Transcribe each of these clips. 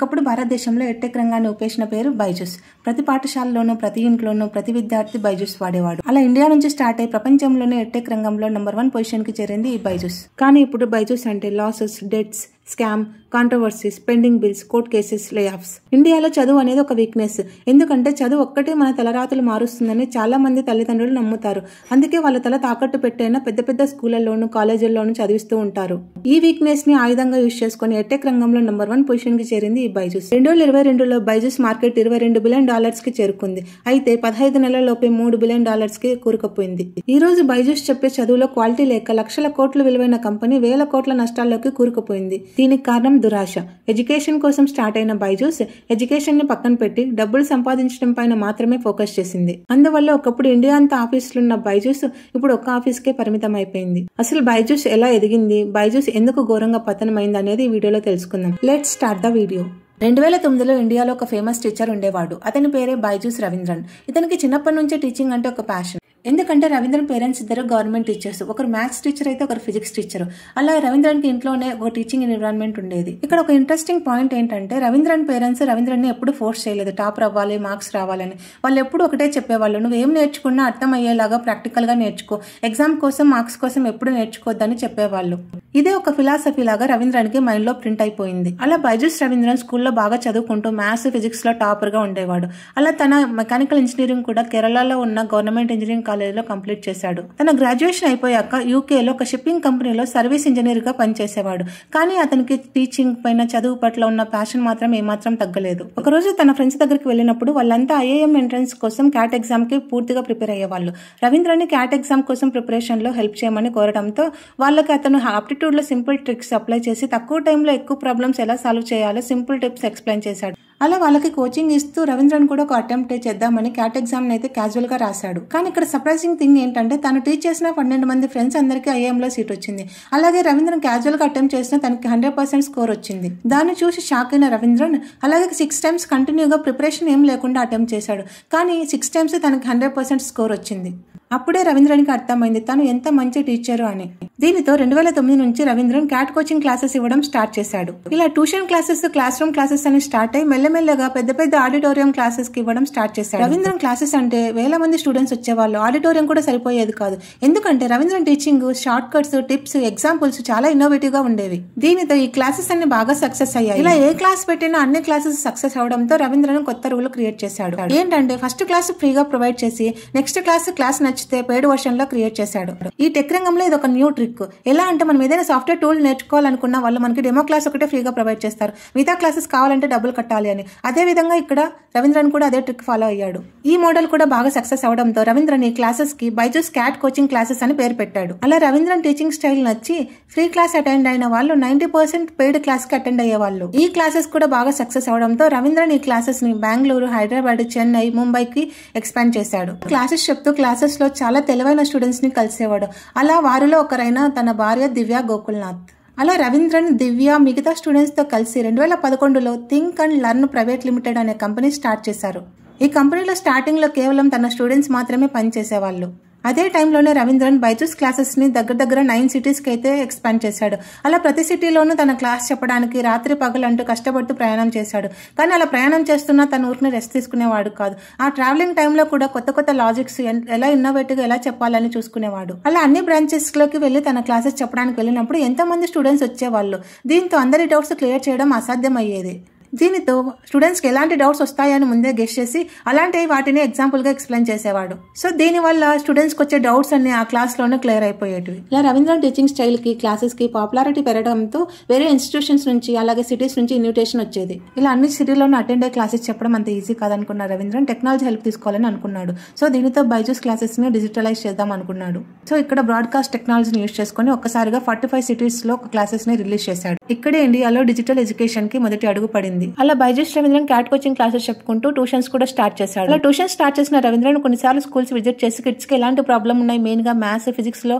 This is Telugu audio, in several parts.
ఒకప్పుడు భారతదేశంలో ఎడ్టెక్ రంగాన్ని ఊపేసిన పేరు బైజూస్. ప్రతి పాఠశాలలోనూ, ప్రతి ఇంట్లోనూ, ప్రతి విద్యార్థి బైజూస్ వాడేవాడు. అలా ఇండియా నుంచి స్టార్ట్ అయి ప్రపంచంలోనే ఎడ్టెక్ రంగంలో నంబర్ 1 పొజిషన్ కి చేరింది ఈ బైజూస్. కానీ ఇప్పుడు బైజూస్ అంటే losses, debts, scam, controversies, pending bills, court cases, layoffs. ఇండియాలో చదువు అనేది ఒక వీక్నెస్. ఎందుకంటే చదువు ఒక్కటే మన తలరాతులు మారుస్తుందని చాలా మంది తల్లిదండ్రులు నమ్ముతారు. అందుకే వాళ్ళ తల తాకట్టు పెట్టైనా పెద్ద పెద్ద స్కూళ్లలోనూ, కాలేజీల్లోనూ చదివిస్తూ ఉంటారు. ఈ వీక్నెస్ ని ఆయుధంగా యూజ్ చేసుకుని ఎడ్టెక్ రంగంలో నంబర్ 1 పొజిషన్ కి చేరింది ఈ బైజూస్. 2022లో బైజూస్ మార్కెట్ $22 బిలియన్ కి చేరుకుంది. అయితే 15 నెలల్లోపే $3 బిలియన్ కి కూరుకుపోయింది. ఈ రోజు బైజూస్ చెప్పే చదువులో క్వాలిటీ లేక లక్షల కోట్ల విలువైన కంపెనీ వేల కోట్ల నష్టాల్లోకి కూరుకుపోయింది. దీనికి కారణం దురాశ. ఎడ్యుకేషన్ కోసం స్టార్ట్ అయిన బైజూస్ ఎడ్యుకేషన్ ని పక్కన పెట్టి డబ్బులు సంపాదించడం పైన మాత్రమే ఫోకస్ చేసింది. అందువల్ల ఒకప్పుడు ఇండియా అంతా ఆఫీసులున్న బైజూస్ ఇప్పుడు ఒక్క ఆఫీస్కే పరిమితం అయిపోయింది. అసలు బైజూస్ ఎలా ఎదిగింది, బైజూస్ ఎందుకు ఘోరంగా పతనమైంది అనేది ఈ వీడియోలో తెలుసుకుందాం. Let's start the video. 2009లో ఇండియాలో ఒక ఫేమస్ టీచర్ ఉండేవాడు. అతని పేరే బైజూస్ రవీంద్రన్. ఇతనికి చిన్నప్పటి నుంచే టీచింగ్ అంటే ఒక ప్యాషన్. ఎందుకంటే రవీంద్రన్ పేరెంట్స్ ఇద్దరు గవర్నమెంట్ టీచర్స్. ఒకరు మ్యాథ్స్ టీచర్ అయితే ఒకరు ఫిజిక్స్ టీచర్. అలా రవీంద్రన్ కి ఇంట్లోనే ఒక టీచింగ్ ఎన్విరాన్మెంట్ ఉండేది. ఇక్కడ ఒక ఇంట్రెస్టింగ్ పాయింట్ ఏంటంటే రవీంద్రన్ పేరెంట్స్ రవీంద్రన్ ని ఎప్పుడు ఫోర్స్ చేయలేదు టాప్ అవ్వాలి, మార్క్స్ రావాలని. వాళ్ళు ఎప్పుడు ఒకటే చెప్పేవాళ్ళు, నువ్వు ఏం నేర్చుకున్నా అర్థం అయ్యేలాగా ప్రాక్టికల్ గా నేర్చుకో, ఎగ్జామ్ కోసం మార్క్స్ కోసం ఎప్పుడు నేర్చుకోవద్దని చెప్పేవాళ్ళు. ఇదే ఒక ఫిలాసఫీ లాగా రవీంద్రన్ కి మైండ్ లో ప్రింట్ అయిపోయింది. అలా బైజూస్ రవీంద్రన్ స్కూల్లో బాగా చదువుకుంటూ మ్యాథ్స్, ఫిజిక్స్ లో టాపర్ గా ఉండేవాడు. అలా తన మెకానికల్ ఇంజనీరింగ్ కూడా కేరళలో ఉన్న గవర్నమెంట్ ఇంజనీరింగ్ కాలేజీలో కంప్లీట్ చేశాడు. తన గ్రాడ్యుయేషన్ అయిపోయాక యూకేలో ఒక షిప్పింగ్ కంపెనీలో సర్వీస్ ఇంజనీర్ గా పనిచేసేవాడు. కానీ అతనికి టీచింగ్ పైన, చదువు పట్ల ఉన్న ప్యాషన్ మాత్రం ఏమాత్రం తగ్గలేదు. ఒకరోజు తన ఫ్రెండ్స్ దగ్గరికి వెళ్ళినప్పుడు వాళ్ళంతా ఐఐఎం ఎంట్రన్స్ కోసం క్యాట్ ఎగ్జామ్ కి పూర్తిగా ప్రిపేర్ అయ్యేవాళ్ళు. రవీంద్రన్ క్యాట్ ఎగ్జామ్ కోసం ప్రిపరేషన్ లో హెల్ప్ చేయమని కోరడంతో వాళ్ళకి అతను ఆప్టిట్యూడ్ లో సింపుల్ ట్రిక్స్ అప్లై చేసి తక్కువ టైంలో ఎక్కువ ప్రాబ్లమ్స్ ఎలా సాల్వ్ చేయాలో సింపుల్ టిప్స్ ఎక్స్ప్లెయిన్ చేశాడు. అలా వాళ్ళకి కోచింగ్ ఇస్తూ రవీంద్రన్ కూడా ఒక అటెంప్ట్ చేద్దామని క్యాట్ ఎగ్జామ్ అయితే క్యాజువల్ గా రాశాడు. కానీ ఇక్కడ సర్ప్రైజింగ్ థింగ్ ఏంటంటే తను టీచ్ చేసిన 12 మంది ఫ్రెండ్స్ అందరికీ ఐఐఎంలో సీట్ వచ్చింది. అలాగే రవీంద్రన్ క్యాజువల్ గా అటెంప్ట్ చేసిన తనకి 100% స్కోర్ వచ్చింది. దాన్ని చూసి షాక్ అయిన రవీంద్రన్ అలాగే 6 టైమ్స్ కంటిన్యూగా ప్రిపరేషన్ ఏం లేకుండా అటెంప్ట్ చేశాడు. కానీ 6 టైమ్స్ తనకి 100% స్కోర్ వచ్చింది. అప్పుడే రవీంద్రన్కి అర్థమైంది తను ఎంత మంచి టీచరు అని. దీనితో 2009 నుంచి రవీంద్రన్ క్యాట్ కోచింగ్ క్లాసెస్ ఇవ్వడం స్టార్ట్ చేశాడు. ఇలా tuition classes, class room classes అని స్టార్ట్ అయ్యి మెల్లమెల్లగా పెద్ద పెద్ద ఆడిటోరియం క్లాసెస్ కి ఇవ్వడం స్టార్ట్ చేశాడు. రవీంద్రన్ క్లాసెస్ అంటే వేల మంది స్టూడెంట్స్ వచ్చేవాళ్ళు. ఆడిటోరియం కూడా సరిపోయేది కాదు. ఎందుకంటే Ravindran teaching, short cuts, tips, examples చాలా ఇన్నోవేటివ్ గా ఉండేవి. దీనితో ఈ క్లాసెస్ అన్ని బాగా సక్సెస్ అయ్యాయి. ఇలా ఏ క్లాస్ పెట్టినా అన్ని క్లాసెస్ సక్సెస్ అవడంతో రవీంద్రన్ కొత్త రూల్ క్రియేట్ చేశాడు. ఏంటంటే ఫస్ట్ క్లాస్ ఫ్రీగా ప్రొవైడ్ చేసి నెక్స్ట్ క్లాస్ నచ్చితే పెయిడ్ వర్షన్ లో క్రియేట్ చేశాడు. ఈ టెక్ రంగంలో ఇది ఒక న్యూ ట్రిక్. ఎలా అంటే మనం ఏదైనా సాఫ్ట్వేర్ టూల్ నేర్చుకోవాలనుకున్న వాళ్ళు మనకి డెమో క్లాస్ ఒకటే ఫ్రీగా ప్రొవైడ్ చేస్తారు. మిగతా క్లాసెస్ కావాలంటే డబ్బులు కట్టాలి అని. అదే విధంగా ఇక్కడ రవీంద్రన్ కూడా అదే ట్రిక్ ఫాలో అయ్యాడు. ఈ మోడల్ కూడా బాగా సక్సెస్ అవడంతో రవీంద్రన్ ఈ క్లాసెస్ కి బైజూస్ క్యాట్ కోచింగ్ క్లాసెస్ అని పేరు పెట్టాడు. అలా రవీంద్రన్ టీచింగ్ స్టైల్ నచ్చి ఫ్రీ క్లాస్ అటెండ్ అయిన వాళ్ళు 90% పెయిడ్ క్లాస్ కి అటెండ్ అయ్యేవాళ్ళు. ఈ క్లాసెస్ కూడా బాగా సక్సెస్ అవడంతో రవీంద్రన్ ఈ క్లాసెస్ ని బెంగళూరు, హైదరాబాద్, చెన్నై, ముంబైకి ఎక్స్పాండ్ చేశాడు. క్లాసెస్ చెప్తూ క్లాసెస్ లో చాలా తెలివైన స్టూడెంట్స్ ని కలిసేవాడు. అలా వారిలో ఒకరైన తన భార్య దివ్య గోకుల్నాథ్. అలా రవీంద్రన్, దివ్య మిగతా స్టూడెంట్స్ తో కలిసి 2011లో think and learn private limited అనే కంపెనీ స్టార్ట్ చేశారు. ఈ కంపెనీలో స్టార్టింగ్ లో కేవలం తన స్టూడెంట్స్ మాత్రమే పనిచేసేవాళ్ళు. అదే టైంలోనే రవీంద్రన్ బైజూస్ క్లాసెస్ ని దగ్గర 9 సిటీస్ కి అయితే ఎక్స్పాండ్ చేశాడు. అలా ప్రతి సిటీలోనూ తన క్లాస్ చెప్పడానికి రాత్రి పగలంటూ కష్టపడుతూ ప్రయాణం చేశాడు. కానీ అలా ప్రయాణం చేస్తున్నా తన ఊరికి రెస్ట్ తీసుకునేవాడు కాదు. ఆ ట్రావెలింగ్ టైంలో కూడా కొత్త లాజిక్స్ ఎలా ఇన్నోవేటివ్ గా ఎలా చెప్పాలని చూసుకునేవాడు. అలా అన్ని బ్రాంచెస్ లోకి వెళ్లి తన క్లాసెస్ చెప్పడానికి వెళ్ళినప్పుడు ఎంతో మంది స్టూడెంట్స్ వచ్చేవాళ్ళు. దీంతో అందరి డౌట్స్ క్లియర్ చేయడం అసాధ్యం అయ్యేది. దీనితో స్టూడెంట్స్ కి ఎలాంటి డౌట్స్ వస్తాయని ముందే గెస్ చేసి అలాంటి వాటిని ఎగ్జాంపుల్ గా ఎక్స్ప్లెయిన్ చేసేవాడు. సో దీనివల్ల స్టూడెంట్స్ కి వచ్చే డౌట్స్ అన్ని ఆ క్లాస్ లోనే క్లియర్ అయిపోయేటివి. ఇలా రవీంద్రన్ టీచింగ్ స్టైల్ కి, క్లాసెస్ కి పాపులారిటీ పెరగడంతో వేరే ఇన్స్టిట్యూషన్స్ నుంచి, అలాగే సిటీస్ నుంచి ఇన్విటేషన్ వచ్చేది. ఇలా అన్ని సిటీలోనూ అటెండ్ అయ్యే క్లాసెస్ చెప్పడం అంత ఈజీ కాదనుకున్న రవీంద్రన్ టెక్నాలజీ హెల్ప్ తీసుకోవాలని అనుకున్నాడు. సో దీనితో బైజూస్ క్లాసెస్ ని డిజిటలైజ్ చేద్దాం అనుకున్నాడు. సో ఇక్కడ బ్రాడ్కాస్ట్ టెక్నాలజీని యూజ్ చేసుకుని ఒక్కసారిగా 45 సిటీస్ లో క్లాసెస్ ని రిలీజ్ చేశాడు. ఇక్కడే ఇండియాలో డిజిటల్ ఎడ్యుకేషన్ కి మొదటి అడుగు పడింది. అలా Byju's Ravindran cat coaching classes చెప్పుకుంటూ ట్యూషన్స్ కూడా స్టార్ట్ చేశాడు. అలా ట్యూషన్ స్టార్ట్ చేసిన రవీంద్రన్ కొన్నిసార్లు స్కూల్స్ విజిట్ చేసి కిడ్స్ కి ఎలాంటి ప్రాబ్లం ఉన్నాయి, మెయిన్ గా మ్యాథ్స్, ఫిజిక్స్ లో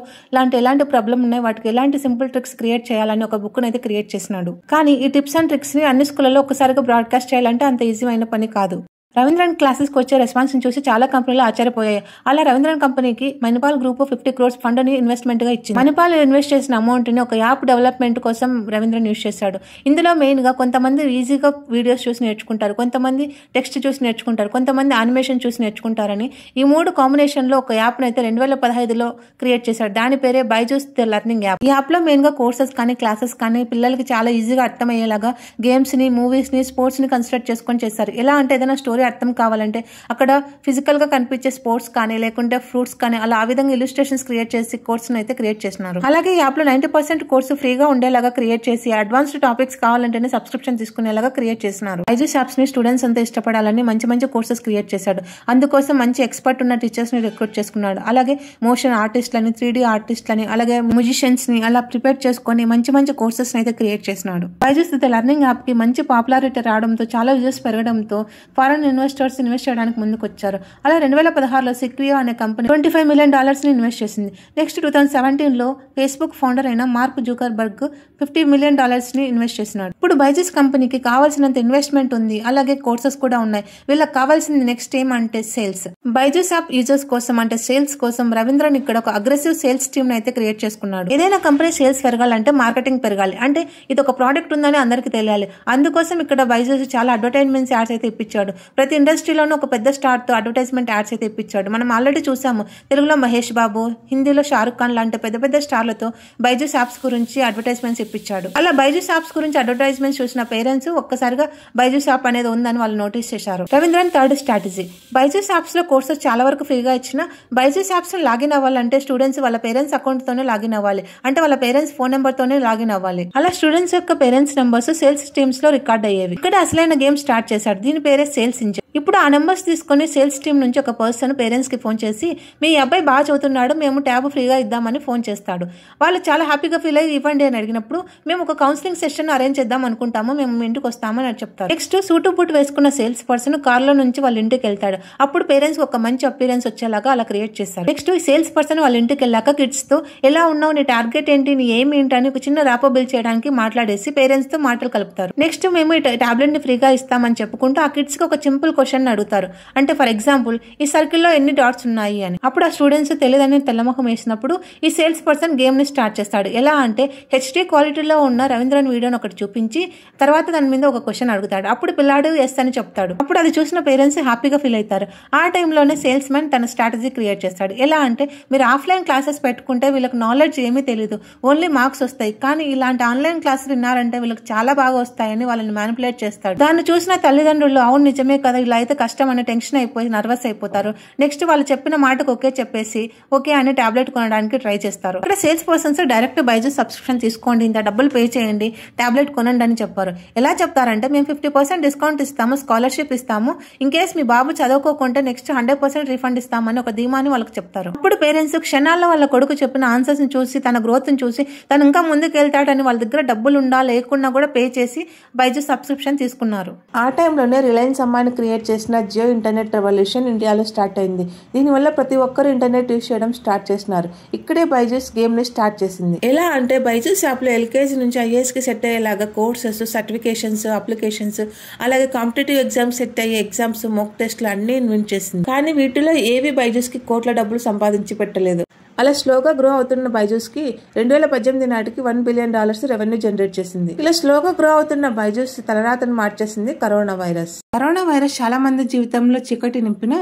ఎలాంటి ప్రాబ్లం ఉన్నాయి, వాటికి ఎలాంటి సింపుల్ ట్రిక్స్ క్రియేట్ చేయాలని ఒక బుక్ అయితే క్రియేట్ చేసినాడు. కానీ ఈ టిప్స్ అండ్ ట్రిక్స్ ని అన్ని స్కూళ్లలో ఒక్కసారిగా బ్రాడ్కాస్ట్ చేయాలంటే అంత ఈజీ అయిన పని కాదు. రవీంద్రన్ క్లాసెస్ కి వచ్చే రెస్పాన్స్ చూసి చాలా కంపెనీలు ఆశ్చర్యపోయాయి. అలా రవీంద్రన్ కంపెనీకి మణిపాల్ గ్రూప్ 50 crores ఫండ్ ని ఇన్వెస్ట్మెంట్ గా ఇచ్చింది. మణిపాల్ ఇన్వెస్ట్ చేసిన అమౌంట్ ని ఒక యాప్ డెవలప్మెంట్ కోసం రవీంద్రన్ యూజ్ చేశాడు. ఇందులో మెయిన్ గా కొంతమంది ఈజీగా వీడియోస్ చూసి నేర్చుకుంటారు, కొంతమంది టెక్స్ట్ చూసి నేర్చుకుంటారు, కొంతమంది యానిమేషన్ చూసి నేర్చుకుంటారని ఈ 3 కాంబినేషన్ లో ఒక యాప్ అయితే 2015లో క్రియేట్ చేశాడు. దాని పేరే బైజూస్ ది లెర్నింగ్ యాప్. ఈ యాప్ లో మెయిన్ గా కోర్సెస్ కానీ క్లాసెస్ కానీ పిల్లలకి చాలా ఈజీగా అర్థమయ్యేలాగా గేమ్స్ ని, మూవీస్ ని, స్పోర్ట్స్ ని కన్స్ట్రక్ట్ చేసుకొని చేస్తారు. ఎలా అంటే ఏదైనా స్టోరీ అర్థం కావాలంటే అక్కడ ఫిజికల్ గా కనిపించే స్పోర్ట్స్ కానీ లేకుంటే ఫ్రూట్స్ కానీ అలా ఆ విధంగా ఇలిస్ట్రేషన్స్ క్రియేట్ చేసి కోర్స్ అయితే క్రియేట్ చేస్తున్నారు. అలాగే ఈ యాప్ లో 90% కోర్సు ఫ్రీగా ఉండేలాగా క్రియేట్ చేసి అడ్వాన్స్డ్ టాపిక్స్ కావాలంటేనే సబ్స్క్రిప్షన్ తీసుకునేలాగా క్రియేట్ చేస్తున్నారు. బైజూస్ యాప్స్ ని స్టూడెంట్స్ అంతా ఇష్టపడాలని మంచి మంచి కోర్సెస్ క్రియేట్ చేశాడు. అందుకోసం మంచి ఎక్స్పర్ట్ ఉన్న టీచర్స్ ని రిక్రూట్ చేసుకున్నాడు. అలాగే మోషన్ ఆర్టిస్ట్లని, 3D ఆర్టిస్ట్లని, అలాగే మ్యూజిషియన్స్ ని అలా ప్రిపేర్ చేసుకుని మంచి మంచి కోర్సెస్ అయితే క్రియేట్ చేసినాడు. బైజూస్ ది లెర్నింగ్ యాప్ కి మంచి పాపులారిటీ రావడంతో చాలా యూజర్స్ పెరగడంతో ఫారెన్ ఇన్వెస్టర్స్ ఇన్వెస్ట్ చేయడానికి ముందుకు వచ్చారు. అలా 2016లో సిక్వియో అనే కంపెనీ $25 million ని ఇన్వెస్ట్ చేసింది. నెక్స్ట్ 2017లో ఫేస్బుక్ ఫౌండర్ అయిన మార్క్ జుకర్బర్గ్ $50 million ని ఇన్వెస్ట్ చేసినాడు. ఇప్పుడు బైజూస్ కంపెనీకి కావాల్సినంత ఇన్వెస్ట్మెంట్ ఉంది, అలాగే కోర్సెస్ కూడా ఉన్నాయి. వీళ్ళకి కావాల్సింది నెక్స్ట్ ఏమంటే సేల్స్. బైజూస్ యాప్ యూజర్స్ కోసం అంటే సేల్స్ కోసం రవీంద్రన్ ఇక్కడ ఒక అగ్రెసివ్ సేల్స్ టీమ్ అయితే క్రియేట్ చేసుకున్నాడు. ఏదైనా కంపెనీ సేల్స్ పెరగాలంటే మార్కెటింగ్ పెరగాలి, అంటే ఇది ఒక ప్రోడక్ట్ ఉందని అందరికీ తెలియాలి. అందుకోసం ఇక్కడ బైజూస్ చాలా అడ్వర్టైజ్మెంట్స్ యాడ్స్ అయితే ఇప్పించాడు. ప్రతి ఇండస్ట్రీలోనూ ఒక పెద్ద స్టార్ తో అడ్వర్టైజ్మెంట్ యాడ్స్ అయితే ఇప్పించాడు. మనం ఆల్రెడీ చూసాము, తెలుగులో మహేష్ బాబు, హిందీలో షారుఖ్ ఖాన్ లాంటి పెద్ద పెద్ద స్టార్లతో బైజూస్ యాప్స్ గురించి అడ్వర్టైజ్మెంట్స్ ఇప్పించాడు. అలా బైజూస్ యాప్స్ గురించి అడ్వర్టైజ్మెంట్స్ చూసిన పేరెంట్స్ ఒక్కసారిగా బైజూస్ యాప్ అనేది ఉందని వాళ్ళు నోటీస్ చేశారు. Ravindran third strategy. Byju's apps లో కోర్సెస్ చాలా వరకు ఫ్రీగా ఇచ్చిన బైజూస్ యాప్స్ లో లాగిన్ అవ్వాలంటే స్టూడెంట్స్ వాళ్ళ పేరెంట్స్ అకౌంట్ తోనే లాగిన్ అవ్వాలి, అంటే వాళ్ళ పేరెంట్స్ ఫోన్ నెంబర్ తోనే లాగిన్ అవ్వాలి. అలా స్టూడెంట్స్ యొక్క పేరెంట్స్ నెంబర్స్ సేల్స్ టీమ్స్ లో రికార్డ్ అయ్యేవి. ఇక్కడ అసలైన గేమ్ స్టార్ట్ చేశాడు. దీని పేరే సేల్స్ ఇంజిన్. ఇప్పుడు ఆ నెంబర్స్ తీసుకుని సేల్స్ టీమ్ నుంచి ఒక పర్సన్ పేరెంట్స్ కి ఫోన్ చేసి మీ అబ్బాయి బాగా చదువుతున్నాడు, మేము ట్యాబ్ ఫ్రీగా ఇద్దామని ఫోన్ చేస్తాడు. వాళ్ళు చాలా హ్యాపీగా ఫీల్ అయ్యి ఇవ్వండి అని అడిగినప్పుడు మేము ఒక కౌన్సిలింగ్ సెషన్ అరేంజ్ చేద్దాం అనుకుంటాము, మేము మీ ఇంటికి వస్తామని అని చెప్తారు. నెక్స్ట్ సూటు బూట్ వేసుకున్న సేల్స్ పర్సన్ కార్ లో నుంచి వాళ్ళ ఇంటికి వెళ్తాడు. అప్పుడు పేరెంట్స్ ఒక మంచి అపీరెన్స్ వచ్చేలాగా అలా క్రియేట్ చేస్తారు. నెక్స్ట్ ఈ సేల్స్ పర్సన్ వాళ్ళ ఇంటికి వెళ్ళాక కిడ్స్ తో ఎలా ఉన్నావు, నీ టార్గెట్ ఏంటి, నీ ఏమి ఏంటి అని ఒక చిన్న ర్యాపో బిల్డ్ చేయడానికి మాట్లాడేసి పేరెంట్స్ తో మాటలు కలుపుతారు. నెక్స్ట్ మేము ఈ టాబ్లెట్ ని ఫ్రీగా ఇస్తామని చెప్పుకుంటూ ఆ కిడ్స్ కి ఒక సింపుల్ క్వశ్చన్ అడుగుతారు. అంటే ఫర్ ఎగ్జాంపుల్ ఈ సర్కిల్లో ఎన్ని డాట్స్ ఉన్నాయి అని. అప్పుడు ఆ స్టూడెంట్స్ తెలియదని తెల్లముఖం వేసినప్పుడు ఈ సేల్స్ పర్సన్ గేమ్ ని స్టార్ట్ చేస్తాడు. ఎలా అంటే హెచ్డి క్వాలిటీలో ఉన్న రవీంద్రన్ వీడియోని ఒకటి చూపించి తర్వాత దాని మీద ఒక క్వశ్చన్ అడుగుతాడు. అప్పుడు పిల్లాడు ఎస్ అని చెప్తాడు. అప్పుడు అది చూసిన పేరెంట్స్ హ్యాపీగా ఫీల్ అవుతారు. ఆ టైంలోనే సేల్స్ మ్యాన్ తన స్ట్రాటజీ క్రియేట్ చేస్తాడు. ఎలా అంటే మీరు ఆఫ్లైన్ క్లాసెస్ పెట్టుకుంటే వీళ్ళకి నాలెడ్జ్ ఏమీ తెలియదు, ఓన్లీ మార్క్స్ వస్తాయి. కానీ ఇలాంటి ఆన్లైన్ క్లాసులు విన్నారంటే వీళ్ళకి చాలా బాగా వస్తాయని వాళ్ళని మ్యానిపులేట్ చేస్తాడు. దాన్ని చూసిన తల్లిదండ్రులు అవును నిజమే కదా, ఇలా అయితే కష్టం అని టెన్షన్ అయిపోయి నర్వస్ అయిపోతారు. నెక్స్ట్ వాళ్ళు చెప్పిన మాటకు ఓకే చెప్పేసి ఓకే అని టాబ్లెట్ కొనడానికి ట్రై చేస్తారు. ఇక్కడ sales persons direct Byju's subscription తీసుకోండి, ఇంత డబ్బులు పే చేయండి, టాబ్లెట్ కొనండి అని చెప్పారు. ఎలా చెప్తారంటే మేము 50% డిస్కౌంట్ ఇస్తాము, స్కాలర్షిప్ ఇస్తాము, ఇన్ కేస్ మీ బాబు చదువుకోకుంటే నెక్స్ట్ 100% రీఫండ్ ఇస్తామని ఒక ధీమాని వాళ్ళకి చెప్తారు. అప్పుడు పేరెంట్స్ క్షణాల్లో వాళ్ళ కొడుకు చెప్పిన ఆన్సర్స్ ని చూసి తన గ్రోత్ ని చూసి తను ఇంకా ముందుకు వెళ్తాడని వాళ్ళ దగ్గర డబ్బులు ఉండా లేకున్నా కూడా పే చేసి బైజూస్ సబ్స్క్రిప్షన్ తీసుకున్నారు. ఆ టైంలోనే రిలయన్స్ అమ్మాయిని క్రియేట్ చేసిన జియో ఇంటర్నెట్ రెవల్యూషన్ ఇండియాలో స్టార్ట్ అయింది. దీనివల్ల ప్రతి ఒక్కరు ఇంటర్నెట్ యూజ్ చేయడం స్టార్ట్ చేస్తున్నారు. ఇక్కడే బైజూస్ గేమ్ ని స్టార్ట్ చేసింది. ఎలా అంటే బైజూస్ యాప్ లో ఎల్కేజీ నుంచి ఐఏఎస్ కి సెట్ అయ్యేలాగా కోర్సెస్, సర్టిఫికేషన్స్, అప్లికేషన్స్, అలాగే కాంపిటేటివ్ ఎగ్జామ్స్ సెట్ అయ్యే ఎగ్జామ్స్, మాక్ టెస్ట్లు అన్ని ఇన్వెంట్ చేసింది. కానీ వీటిలో ఏవి బైజూస్ కి కోట్ల డబ్బులు సంపాదించి పెట్టలేదు. అలా స్లోగా గ్రో అవుతున్న బైజూస్ కి 2018 నాటికి $1 billion రెవెన్యూ జనరేట్ చేసింది. ఇలా స్లోగా గ్రో అవుతున్న బైజూస్ తలరాతను మార్చేసింది కరోనా వైరస్. కరోనా వైరస్ చాలా మంది జీవితంలో చీకటి నింపిన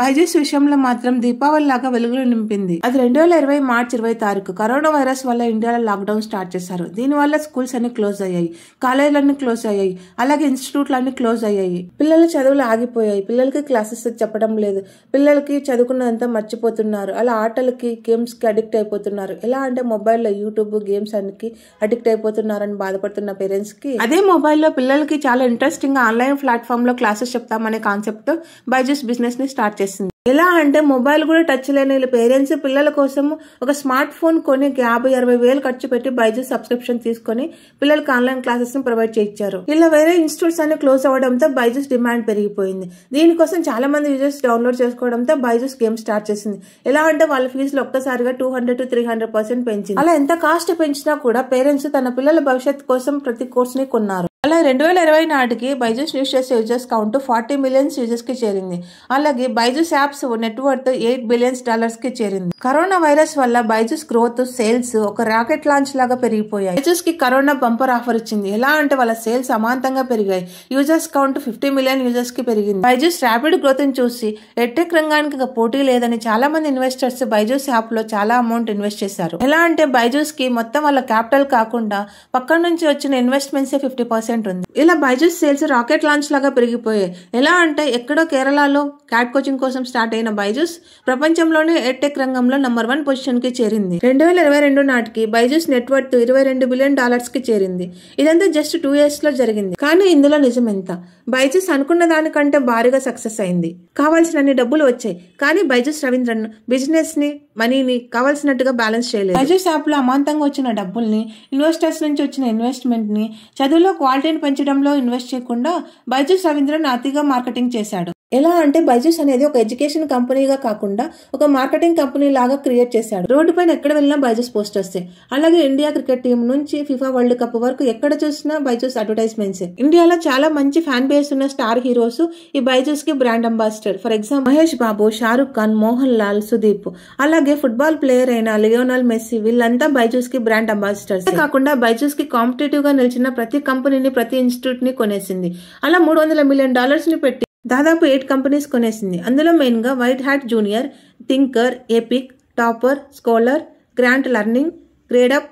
బైజూస్ విషయంలో మాత్రం దీపావళి లాగా వెలుగులు నింపింది. అది 2020 మార్చి 20 కరోనా వైరస్ వల్ల ఇండియాలో లాక్డౌన్ స్టార్ట్ చేశారు. దీనివల్ల స్కూల్స్ అన్ని క్లోజ్ అయ్యాయి, కాలేజీలన్నీ క్లోజ్ అయ్యాయి, అలాగే ఇన్స్టిట్యూట్లు అన్ని క్లోజ్ అయ్యాయి. పిల్లల చదువులు ఆగిపోయాయి, పిల్లలకి క్లాసెస్ చెప్పడం లేదు, పిల్లలకి చదువుకున్నంత మర్చిపోతున్నారు. అలా ఆటలకి గేమ్స్ కి అడిక్ట్ అయిపోతున్నారు. ఎలా అంటే మొబైల్లో యూట్యూబ్ గేమ్స్ అన్నికి అడిక్ట్ అయిపోతున్నారని బాధపడుతున్న పేరెంట్స్ కి అదే మొబైల్లో పిల్లలకి చాలా ఇంట్రెస్టింగ్ గా ఆన్లైన్ ప్లాట్ఫామ్ లో క్లాసెస్ చెప్తామనే కాన్సెప్ట్ బైజూస్ బిజినెస్ ని స్టార్ట్ చేసింది. ఎలా అంటే మొబైల్ కూడా టచ్ లేని పేరెంట్స్ పిల్లల కోసం ఒక స్మార్ట్ ఫోన్ కొని 50-60 వేలు ఖర్చు పెట్టి బైజూస్ సబ్స్క్రిప్షన్ తీసుకొని పిల్లలకి ఆన్లైన్ క్లాసెస్ ని ప్రొవైడ్ చేయించారు. ఇలా వేరే ఇన్స్టిట్యూట్స్ అన్ని క్లోజ్ అవ్వడంతో బైజూస్ డిమాండ్ పెరిగిపోయింది. దీనికోసం చాలా మంది యూజర్స్ డౌన్లోడ్ చేసుకోవడంతో బైజూస్ గేమ్ స్టార్ట్ చేసింది. ఎలా అంటే వాళ్ళ ఫీజులు ఒక్కసారిగా 200 to 300% పెంచింది. అలా ఎంత కాస్ట్ పెంచినా కూడా పేరెంట్స్ తన పిల్లల భవిష్యత్తు కోసం ప్రతి కోర్స్ ని కొన్నారు. అలా 2020 నాటికి Byju's news users count 40 millions users కి చేరింది. అలాగే బైజూస్ యాప్స్ నెట్వర్త్ $8 బిలియన్ కి చేరింది. కరోనా వైరస్ వల్ల బైజూస్ గ్రోత్ సేల్స్ ఒక రాకెట్ లాంచ్ లాగా పెరిగిపోయాయి. బైజూస్ కి కరోనా బంపర్ ఆఫర్ ఇచ్చింది. ఎలా అంటే వాళ్ళ సేల్స్ అమాంతంగా పెరిగాయి. యూజర్స్ కౌంట్ 50 మిలియన్ యూజర్స్ కి పెరిగింది. బైజూస్ ర్యాపిడ్ గ్రోత్ ని చూసి ఎడ్టెక్ రంగానికి పోటీ లేదని చాలా మంది ఇన్వెస్టర్స్ బైజూస్ యాప్ లో చాలా అమౌంట్ ఇన్వెస్ట్ చేశారు. ఎలా అంటే బైజూస్ కి మొత్తం వాళ్ళ క్యాపిటల్ కాకుండా పక్కన నుంచి వచ్చిన ఇన్వెస్ట్మెంట్స్ 50% ఉంది. ఇలా బైజూస్ సేల్స్ రాకెట్ లాంచ్ లాగా పెరిగిపోయాయి. ఎలా అంటే ఎక్కడో కేరళలో క్యాట్ కోచింగ్ కోసం స్టార్ట్ అయిన బైజూస్ ప్రపంచంలోనే ఎడ్టెక్ రంగంలో నంబర్ 1 పొజిషన్ కి చేరింది. 2022 నాటికి బైజూస్ నెట్వర్త్ $22 బిలియన్ కి చేరింది. ఇదంతా జస్ట్ 2 years లో జరిగింది. కానీ ఇందులో నిజం ఎంత? బైజూస్ అనుకున్న దానికంటే భారీగా సక్సెస్ అయింది. కావాల్సినన్ని డబ్బులు వచ్చాయి. కానీ బైజూస్ రవీంద్రన్ బిజినెస్ ని మనీని కావాల్సినట్టుగా బ్యాలెన్స్ చేయలేదు. బైజూస్ యాప్ లో అమాంతంగా వచ్చిన డబ్బుల్ని, ఇన్వెస్టర్స్ నుంచి వచ్చిన ఇన్వెస్ట్మెంట్ ని, చదువులో క్వాలిటీని పెంచడంలో ఇన్వెస్ట్ చేయకుండా బైజూస్ రవీంద్రన్ అతిగా మార్కెటింగ్ చేశాడు. ఎలా అంటే బైజూస్ అనేది ఒక ఎడ్యుకేషన్ కంపెనీగా కాకుండా ఒక మార్కెటింగ్ కంపెనీ లాగా క్రియేట్ చేశాడు. రోడ్డు పైన ఎక్కడ వెళ్ళినా బైజూస్ పోస్టర్స్. అలాగే ఇండియా క్రికెట్ టీం నుంచి ఫిఫా వరల్డ్ కప్ వరకు ఎక్కడ చూసినా బైజూస్ అడ్వర్టైజ్మెంట్స్. ఇండియాలో చాలా మంచి ఫ్యాన్ బేస్ ఉన్న స్టార్ హీరోస్ ఈ బైజూస్ కి brand ambassador. For example Mahesh Babu, Shahrukh Khan, Mohan Lal, Sudeep. అలాగే ఫుట్బాల్ ప్లేయర్ అయిన లియోనల్ మెస్సీ వీళ్ళంతా బైజూస్ కి బ్రాండ్ అంబాసిడర్స్. కాకుండా బైజూస్ కి కాంపిటేటివ్ గా నిలిచిన ప్రతి కంపెనీని, ప్రతి ఇన్స్టిట్యూట్ ని కొనేసింది. అలా $300 మిలియన్ ని పెట్టి దాదాపు 8 కంపెనీస్ కొనేసింది. అందులో మెయిన్ గా white hat junior, thinker, epic, Toppr, scholar, great learning, Gradeup.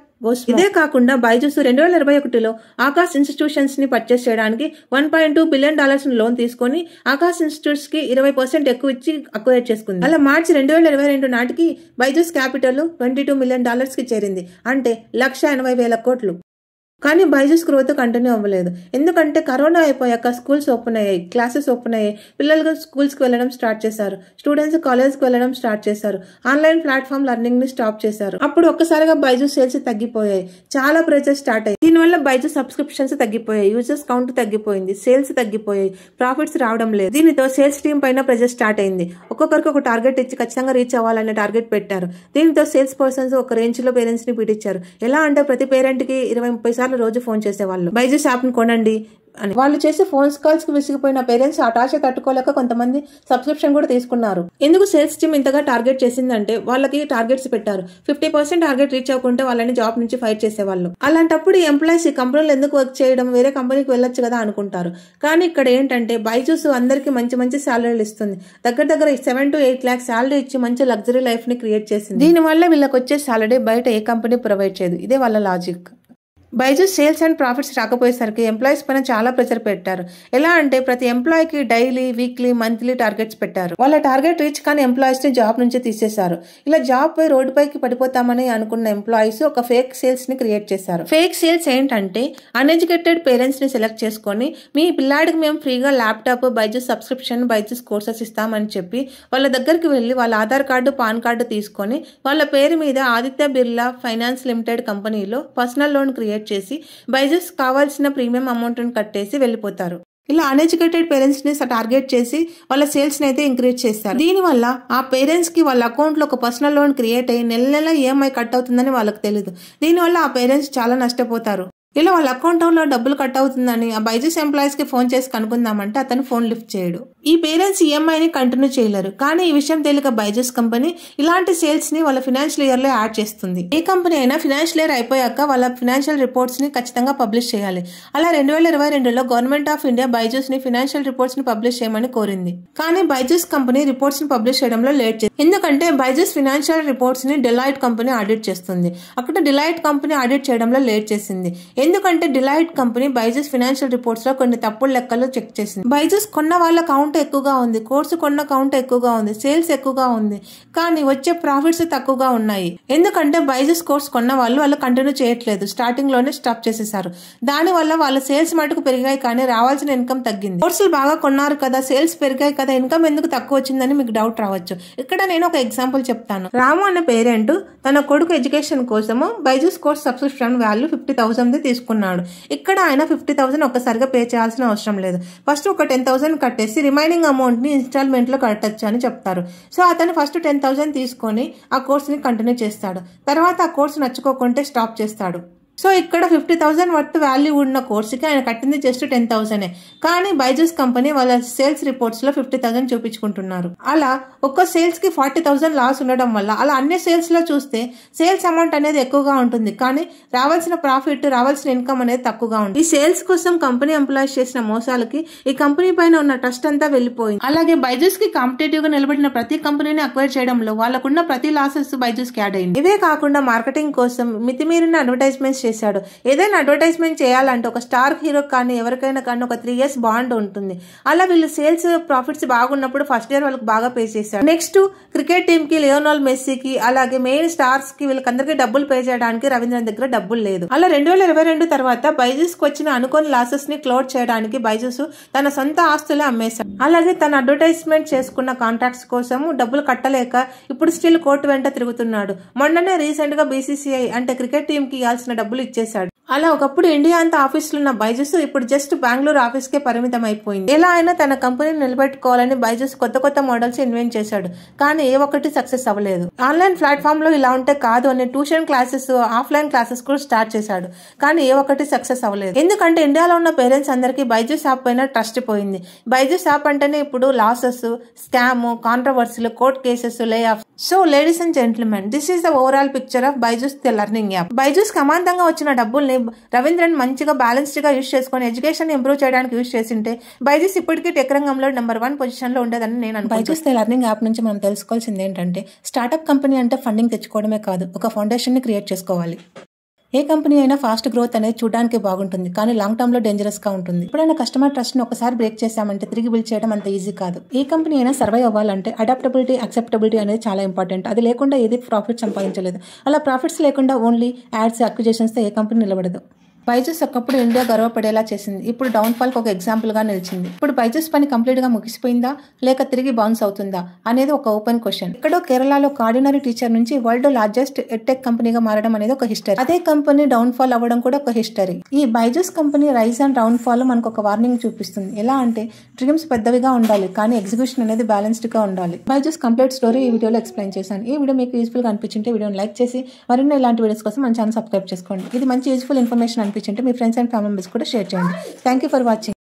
ఇదే కాకుండా బైజూస్ 2021లో ఆకాశ్ ఇన్స్టిట్యూషన్స్ ని పర్చేస్ చేయడానికి $1.2 బిలియన్ లోన్ తీసుకుని ఆకాశ్ ఇన్స్టిట్యూట్స్ కి 20% ఎక్కువ ఇచ్చి అక్వైర్ చేసుకుంది. అలా మార్చి 2022 నాటికి బైజూస్ క్యాపిటల్ $22 మిలియన్ కి చేరింది. అంటే 1,80,000 కోట్లు. కానీ బైజూస్ గ్రోత్ కంటిన్యూ అవ్వలేదు. ఎందుకంటే కరోనా అయిపోయాక స్కూల్స్ ఓపెన్ అయ్యాయి, క్లాసెస్ ఓపెన్ అయ్యాయి, పిల్లలు స్కూల్స్కి వెళ్ళడం స్టార్ట్ చేశారు, స్టూడెంట్స్ కాలేజ్కి వెళ్ళడం స్టార్ట్ చేశారు, ఆన్లైన్ ప్లాట్ఫామ్ లెర్నింగ్ ని స్టాప్ చేశారు. అప్పుడు ఒక్కసారిగా బైజూస్ సేల్స్ తగ్గిపోయాయి. చాలా ప్రెజర్ స్టార్ట్ అయ్యాయి. దీనివల్ల బైజూస్ సబ్స్క్రిప్షన్స్ తగ్గిపోయాయి, యూజర్స్ కౌంట్ తగ్గిపోయింది, సేల్స్ తగ్గిపోయాయి, ప్రాఫిట్స్ రావడం లేదు. దీనితో సేల్స్ టీం పైన ప్రెజర్ స్టార్ట్ అయింది. ఒక్కొక్కరికి ఒక టార్గెట్ ఇచ్చి ఖచ్చితంగా రీచ్ అవ్వాలనే టార్గెట్ పెట్టారు. దీనితో సేల్స్ పర్సన్స్ ఒక రేంజ్ లో పేరెంట్స్ ని పీటించారు. ఎలా అంటే ప్రతి పేరెంట్ కి 20-30 సార్లు రోజు ఫోన్ చేసేవాళ్ళు, బైజూస్ యాప్ ని కొనండి అని. వాళ్ళు చేసే ఫోన్ కాల్స్ కి విసిగిపోయిన పేరెంట్స్ ఆ టార్చర్ తట్టుకోలేక కొంతమంది సబ్స్క్రిప్షన్ కూడా తీసుకున్నారు. ఎందుకు సేల్స్ టీమ్ ఇంతగా టార్గెట్ చేసిందంటే వాళ్ళకి టార్గెట్స్ పెట్టారు. 50% టార్గెట్ రీచ్ అవ్వకుంటే వాళ్ళని జాబ్ నుంచి ఫైర్ చేసేవాళ్ళు. అలాంటప్పుడు ఈ ఎంప్లాయీస్ ఈ కంపెనీలో ఎందుకు వర్క్ చేయడం, వేరే కంపెనీకి వెళ్ళొచ్చు కదా అనుకుంటారు. కానీ ఇక్కడ ఏంటంటే బైజూస్ అందరికి మంచి సాలరీలు ఇస్తుంది. దగ్గర 7 to 8 lakhs సాలరీ ఇచ్చి మంచి లగ్జరీ లైఫ్ ని క్రియేట్ చేసింది. దీనివల్ల వీళ్ళకి వచ్చే సాలరీ బయట ఏ కంపెనీ ప్రొవైడ్ చేయదు. ఇదే వాళ్ళ logic. Byju's sales and profits రాకపోయేసరికి ఎంప్లాయీస్ పైన చాలా ప్రెషర్ పెట్టారు. ఎలా అంటే ప్రతి ఎంప్లాయీకి డైలీ, వీక్లీ, మంత్లీ టార్గెట్స్ పెట్టారు. వాళ్ళ టార్గెట్ రీచ్ కానీ ఎంప్లాయీస్ ని జాబ్ నుంచి తీసేశారు. ఇలా జాబ్ పై రోడ్డు పైకి పడిపోతామని అనుకున్న ఎంప్లాయీస్ ఒక ఫేక్ సేల్స్ ని క్రియేట్ చేశారు. ఫేక్ సేల్స్ ఏంటంటే అన్ఎడ్యుకేటెడ్ పేరెంట్స్ ని సెలెక్ట్ చేసుకుని మీ పిల్లాడికి మేము ఫ్రీగా laptop, Byju's subscription, Byju's courses ఇస్తామని చెప్పి వాళ్ళ దగ్గరికి వెళ్లి వాళ్ళ ఆధార్ కార్డు, పాన్ కార్డు తీసుకొని వాళ్ళ పేరు మీద ఆదిత్య బిర్లా ఫైనాన్స్ లిమిటెడ్ కంపెనీలో పర్సనల్ లోన్ క్రియేట్ చేసి బైజూస్ కావాల్సిన ప్రీమియం అమౌంట్ ని కట్టేసి వెళ్లిపోతారు. ఇలా అన్ఎడ్యుకేటెడ్ పేరెంట్స్ ని టార్గెట్ చేసి వాళ్ళ సేల్స్ ని అయితే ఇంక్రీజ్ చేస్తారు. దీనివల్ల ఆ పేరెంట్స్ కి వాళ్ళ అకౌంట్ లో ఒక పర్సనల్ లోన్ క్రియేట్ అయ్యి నెల EMI కట్ అవుతుందని వాళ్ళకి తెలియదు. దీనివల్ల ఆ పేరెంట్స్ చాలా నష్టపోతారు. ఇలా వాళ్ళ అకౌంట్ లో డబ్బులు కట్ అవుతుందని ఆ బైజూస్ ఎంప్లాయీస్ కి ఫోన్ చేసి కనుక్కుందామంటే అతను ఫోన్ లిఫ్ట్ చేయడు. ఈ పేరెంట్స్ EMI ని కంటిన్యూ చేయలేరు. కానీ ఈ విషయం తెలియక బైజూస్ కంపెనీ ఇలాంటి సేల్స్ ని వాళ్ళ ఫినాన్షియల్ ఇయర్ లో యాడ్ చేస్తుంది. ఏ కంపెనీ అయినా ఫినాన్షియల్ ఇయర్ అయిపోయాక వాళ్ళ ఫినాన్షియల్ రిపోర్ట్స్ ని ఖచ్చితంగా పబ్లిష్ చేయాలి. అలా 2022లో గవర్నమెంట్ ఆఫ్ ఇండియా బైజూస్ ని ఫినాన్షియల్ రిపోర్ట్స్ ని పబ్లిష్ చేయమని కోరింది. కానీ బైజూస్ కంపెనీ రిపోర్ట్స్ ని పబ్లిష్ చేయడంలో లేట్ చేసింది. ఎందుకంటే బైజూస్ ఫినాన్షియల్ రిపోర్ట్స్ ని డిలైట్ కంపెనీ ఆడిట్ చేస్తుంది. అక్కడ డిలైట్ కంపెనీ ఆడిట్ చేయడంలో లేట్ చేసింది. ఎందుకంటే delight company Byju's financial reports లో కొన్ని తప్పుడు లెక్కలు చెక్ చేసింది. బైజూస్ కొన్న వాళ్ళ కౌంట్ ఎక్కువగా ఉంది, కోర్సు కొన్న కౌంట్ ఎక్కువగా ఉంది, సేల్స్ ఎక్కువగా ఉంది, కానీ వచ్చే ప్రాఫిట్స్ తక్కువగా ఉన్నాయి. ఎందుకంటే బైజూస్ కోర్స్ కొన్న వాళ్ళు కంటిన్యూ చేయట్లేదు, స్టార్టింగ్ లోనే స్టాప్ చేసేసారు. దాని వల్ల వాళ్ళ సేల్స్ మటుకు పెరిగాయి కానీ రావాల్సిన ఇన్కమ్ తగ్గింది. కోర్సులు బాగా కొన్నారు కదా, సేల్స్ పెరిగాయి కదా, ఇన్కమ్ ఎందుకు తక్కువ వచ్చిందని మీకు డౌట్ రావచ్చు. ఇక్కడ నేను ఒక ఎగ్జాంపుల్ చెప్తాను. రాము అనే పేరెంట్ తన కొడుకు ఎడ్యుకేషన్ కోసము బైజూస్ కోర్స్ సబ్స్క్రిప్షన్ వాల్యూ 50,000 తీసుకున్నాడు. ఇక్కడ ఆయన 50,000 ఒక్కసారిగా పే చేయాల్సిన అవసరం లేదు. ఫస్ట్ ఒక 10,000 కట్టేసి రిమైనింగ్ అమౌంట్ ని ఇన్స్టాల్మెంట్ లో కట్టచ్చు అని చెప్తారు. సో అతను ఫస్ట్ 10,000 తీసుకొని ఆ కోర్స్ ని కంటిన్యూ చేస్తాడు. తర్వాత ఆ కోర్స్ నచ్చుకోకుంటే స్టాప్ చేస్తాడు. సో ఇక్కడ 50,000 వర్త్ వాల్యూ ఉన్న కోర్సుకి ఆయన కట్టింది జస్ట్ 10,000. కానీ బైజూస్ కంపెనీ వాళ్ళ సేల్స్ రిపోర్ట్స్ లో 50,000 చూపించుకుంటున్నారు. అలా ఒక్క సేల్స్ కి 40,000 లాస్ ఉండడం వల్ల అలా అన్ని సేల్స్ లో చూస్తే సేల్స్ అమౌంట్ అనేది ఎక్కువగా ఉంటుంది, కానీ రావాల్సిన ప్రాఫిట్ రావాల్సిన ఇన్కమ్ అనేది తక్కువగా ఉంటుంది. ఈ సేల్స్ కోసం కంపెనీ ఎంప్లాయీస్ చేసిన మోసాలకి ఈ కంపెనీ పైన ఉన్న ట్రస్ట్ అంతా వెళ్లిపోయింది. అలాగే బైజూస్ కి కాంపిటేటివ్ గా నిలబడిన ప్రతి కంపెనీని అక్వైర్ చేయడంలో వాళ్ళకున్న ప్రతి లాసెస్ బైజూస్ కి యాడ్ అయింది. ఇవే కాకుండా మార్కెటింగ్ కోసం మితిమీరిన అడ్వర్టైజ్మెంట్స్ చేశాడు. ఏదైనా అడ్వర్టైజ్మెంట్ చేయాలంటే ఒక స్టార్ హీరో కానీ ఎవరికైనా కానీ ఒక 3 years బాండ్ ఉంటుంది. అలా వీళ్ళు సేల్స్ ప్రాఫిట్స్ బాగున్నప్పుడు ఫస్ట్ ఇయర్ వాళ్ళకి బాగా పే చేశాడు. నెక్స్ట్ క్రికెట్ టీమ్ కి లియోనాల్ మెస్సీకి అలాగే మెయిన్ స్టార్స్ కి వీళ్ళకందరికీ డబ్బులు పే చేయడానికి రవీంద్రన్ దగ్గర డబ్బులు లేదు. అలా 2022 తర్వాత బైజూస్ కి వచ్చిన అనుకోని లాసెస్ ని క్లోజ్ చేయడానికి బైజూస్ తన సొంత ఆస్తులే అమ్మేశాడు. అలాగే తన అడ్వర్టైజ్మెంట్ చేసుకున్న కాంట్రాక్ట్స్ కోసం డబ్బులు కట్టలేక ఇప్పుడు స్టిల్ కోర్టు వెంట తిరుగుతున్నాడు. మొన్ననే రీసెంట్ గా BCCI అంటే క్రికెట్ టీమ్ కి ఇవ్వాల్సిన డబ్బులు ఇచ్చేశాడు. అలా ఒకప్పుడు ఇండియా అంతా ఆఫీసులు ఉన్న బైజూస్ ఇప్పుడు జస్ట్ బెంగళూరు ఆఫీస్ కే పరిమితం అయిపోయింది. ఎలా అయినా తన కంపెనీని నిలబెట్టుకోవాలని బైజూస్ కొత్త మోడల్స్ ఇన్వెంట్ చేశాడు, కానీ ఏ ఒక్కటి సక్సెస్ అవ్వలేదు. ఆన్లైన్ ప్లాట్ఫామ్ లో ఇలా ఉంటే కాదు అని ట్యూషన్ క్లాసెస్ ఆఫ్లైన్ క్లాసెస్ కూడా స్టార్ట్ చేశాడు, కానీ ఏ ఒక్కటి సక్సెస్ అవ్వలేదు. ఎందుకంటే ఇండియాలో ఉన్న పేరెంట్స్ అందరికీ బైజూస్ యాప్ పైన ట్రస్ట్ పోయింది. బైజూస్ యాప్ అంటేనే ఇప్పుడు లాసెస్, స్కామ్, కాంట్రవర్సీలు, court cases, lay off. So ladies and gentlemen, this is the overall picture of Byju's the learning app. Byju's అమాంతంగా వచ్చిన డబ్బుల్ని రవీంద్రన్ మంచిగా బ్యాలెన్స్డ్ గా యూజ్ చేసుకుని ఎడ్యుకేషన్ ఇంప్రూవ్ చేయడానికి యూజ్ చేసింటే బైజూస్ ఇప్పటికీ టెక్ రంగంలో నెంబర్ 1 పొజిషన్ లో ఉండేదని నేను అనుకుంటున్నాను. బైజూస్ ద లెర్నింగ్ యాప్ నుంచి మనం తెలుసుకోవాల్సింది ఏంటంటే స్టార్ట్అప్ కంపెనీ అంటే ఫండింగ్ తెచ్చుకోవడమే కాదు, ఒక ఫౌండేషన్ ని క్రియేట్ చేసుకోవాలి. ఏ కంపెనీ అయినా ఫాస్ట్ గ్రోత్ అనేది చూడడానికి బాగుంటుంది, కానీ లాంగ్ టర్మ్ లో డేంజరస్ గా ఉంటుంది. ఎప్పుడైనా కస్టమర్ ట్రస్ట్ ని ఒకసారి బ్రేక్ చేశామంటే తిరిగి బిల్డ్ చేయడం అంత ఈజీ కాదు. ఏ కంపెనీ అయినా సర్వైవ్ అవ్వాలంటే అడాప్టబిలిటీ, యాక్సెప్టబిలిటీ అనేది చాలా ఇంపార్టెంట్. అది లేకుండా ఏది ప్రాఫిట్ సంపాదించలేదు. అలా ప్రాఫిట్స్ లేకుండా ఓన్లీ యాడ్స్, అక్విజిషన్స్ తో ఏ కంపెనీ నిలబడదు. బైజూస్ ఒకప్పుడు ఇండియా గర్వపడేలా చేసింది, ఇప్పుడు డౌన్ ఫాల్ కి ఒక ఎగ్జాంపుల్ గా నిలిచింది. ఇప్పుడు బైజూస్ పని కంప్లీట్ గా ముగిసిపోయిందా లేక తిరిగి బౌన్స్ అవుతుందా అనేది ఒక ఓపెన్ క్వశ్చన్. ఇక్కడో కేరళలో ఒక ఆర్డినరీ టీచర్ నుంచి వరల్డ్ లార్జెస్ట్ ఎడ్టెక్ కంపెనీగా మారడం అనేది ఒక హిస్టరీ. అదే కంపెనీ డౌన్ ఫాల్ అవ్వడం కూడా ఒక హిస్టరీ. ఈ Byju's company rise and downfall మనకు ఒక వార్నింగ్ చూపిస్తుంది. ఎలా అంటే డ్రీమ్స్ పెద్దవిగా ఉండాలి, కానీ ఎగ్జిక్యూషన్ అనేది బ్యాలెన్స్డ్ గా ఉండాలి. బైజూస్ కంప్లీట్ స్టోరీ ఈ వీడియోలో ఎక్స్ప్లెయిన్ చేశాను. ఈ వీడియో మీకు యూస్ఫుల్ గా అనిపించింటే వీడియోని లైక్ చేసి మరిన్ని ఇలాంటి వీడియోస్ కోసం మన ఛానల్ సబ్స్క్రైబ్ చేసుకోండి. ఇది మంచి యూస్ఫుల్ ఇన్ఫర్మేషన్ అనిపించింటే మీ ఫ్రెండ్స్ అండ్ ఫ్యామిలీ మెంబర్స్ కూడా షేర్ చేయండి. Thank you for watching.